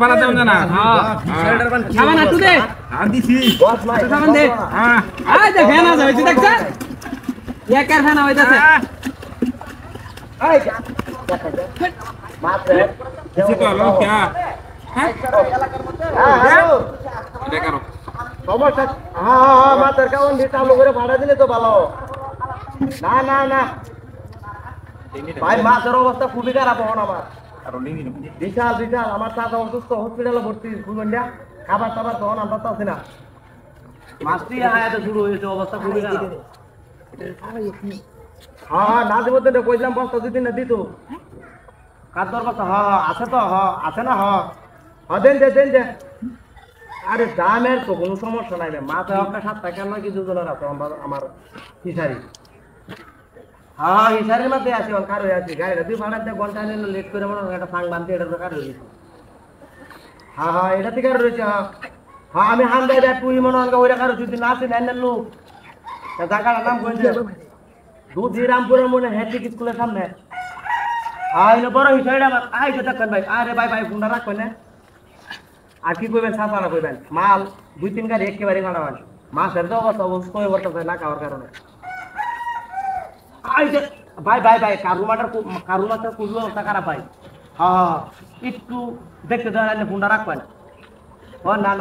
পারা যাবে না হ্যাঁ সাবান আটু দে আন্দিছি সাবান দে হ্যাঁ আই দে ফেনা যাইছে দেখছ একার ফেনা হইতাছে এই মাছ কিছু তো হলো কি হ্যাঁ এটা করো সমস্যা হ্যাঁ মাছের কারণ দিয়ে চালু করে ভাড়া দিলে তো ভালো না না না ভাই মাছের অবস্থা খুবই খারাপ হন আমার আর লিঙ্গি বিশাল বিশাল আমার চাচা অসুস্থ হসপিটালে ভর্তি বুঝলেন খাবার টাবার তখন আমরা পাচ্ছি না মাছটি আয়াতে শুরু হয়েছে অবস্থা খুবই খারাপ হ্যাঁ না দেবো তো কইলাম বস্তা দুই দিন না দিত কার দরকার তো হ্যাঁ আছে তো হ্যাঁ আছে না হ্যাঁ দেন দে আরে দামের তো কোনো সমস্যা নাই মাছ আপনার 7 টাকা নয় কিছু জনের আছে আমার হিসারি হ্যাঁ হিসারের মধ্যে আছে কার হয়ে আছে গাড়িটা দুই ভাড়া ঘন্টা নিল লেট করে মনে হয় একটা সাং বানতে এটা তো কার হয়ে হ্যাঁ এটা থেকে কার রয়েছে হ্যাঁ আমি হান দেয় তুই মনে হয় ওইটা কারো যদি না আছে নেন লোক জায়গাটার নাম কইছে দুধিরামপুরের মনে হ্যাট্রিক স্কুলের সামনে আইলো বড় হিসারে আমার আইছে দেখেন ভাই আরে ভাই ফোনটা রাখবেন না আর কি কইবেন সাফারা কইবেন মাল 2-3 গাড়ি একেবারে মানাবেন মাছের তো অবস্থা কই বর্তছে না খাওয়ার কারণে আইছে ভাই কারু মাটার কুজু অবস্থা খারাপ ভাই হ্যাঁ একটু দেখতে দেন ফোনটা রাখবেন ও না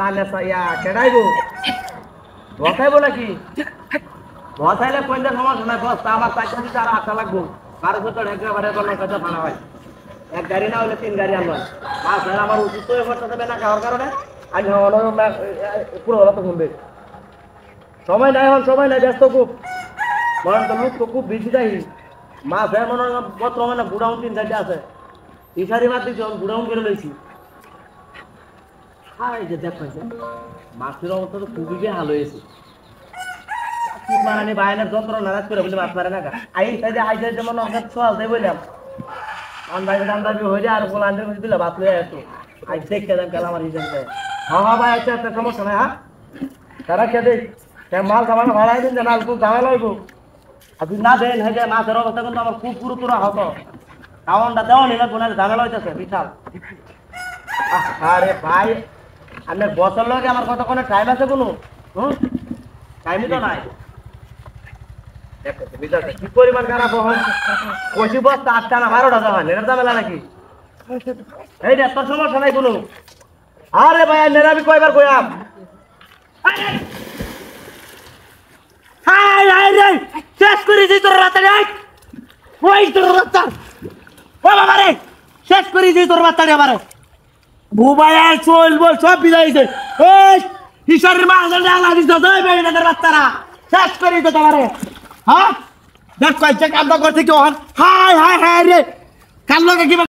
ইয়া কেডাইবো বসাইবো নাকি বসাইলে কোনটা সমস্যা নাই বস আমার চাইতে দিতে আর আশা লাগবো কারো তো একেবারে কোনো কথা ভালো হয় এক গাড়ি না হলে 3 গাড়ি আনবেন মাছ আমার অসুস্থ হয়ে পড়তেছে না খাওয়ার কারণে আজ পুরো হলো তো শুনবে সময় নাই ব্যস্ত খুব বরং তো লোক তো খুব বেশি যাই মাছ মনে হয় বর্তমানে গুডাউন 3-4টা আছে ইশারি মাছ দিচ্ছি গুডাউন করে লইছি এই যে দেখ মাছের অবস্থা তো খুবই ভালো হয়েছে মারানি বাইনের যন্ত্র নারাজ করে বলে মাছ মারে না আই যেমন অনেক সোয়াল দেয় বললাম আন্দাজি হয়ে যায় আর বলে আন্দাজ করে দিলে বাস লয়ে আসতো আজ দেখতে দেন গেল আমার হিসেবে হ্যাঁ ভাই আচ্ছা একটা সমস্যা নাই হ্যাঁ তারা খেয়ে মাল সামান ভাড়াই দিন জানাল খুব ঝামেলা হইব আপনি না দেন হয়ে যায় মাছের অবস্থা কিন্তু আমার খুব গুরুত্ব হতো খাওয়ানটা দেওয়া নিলে কোনো ঝামেলা হইতেছে বিশাল আরে ভাই আপনার বছর লগে আমার কত কোনো টাইম আছে কোনো টাইমই তো নাই কি পরিমাণ খারাপ হয় কষি বস্তা 8টা না 12টা জামান এর ঝামেলা নাকি এই রে তোর সমস্যা নাই কোনো আরে ভাই আমি কয়বার কইলাম হাই রে শেষ করে দিই তোর রাতে রে ওই তোর রাতে ও বাবা রে শেষ করে দিই তোর বাচ্চারে আমারে বুবাইয়া চল বল সব বিদাইছে এই হিসারের মাঝে ডালা দিছ দই বেইনাদের বাচ্চারা শেষ করে দিতে তোমারে হ্যাঁ দেখ কইছে কামটা করতে কি হন হাই রে কাল লগে কি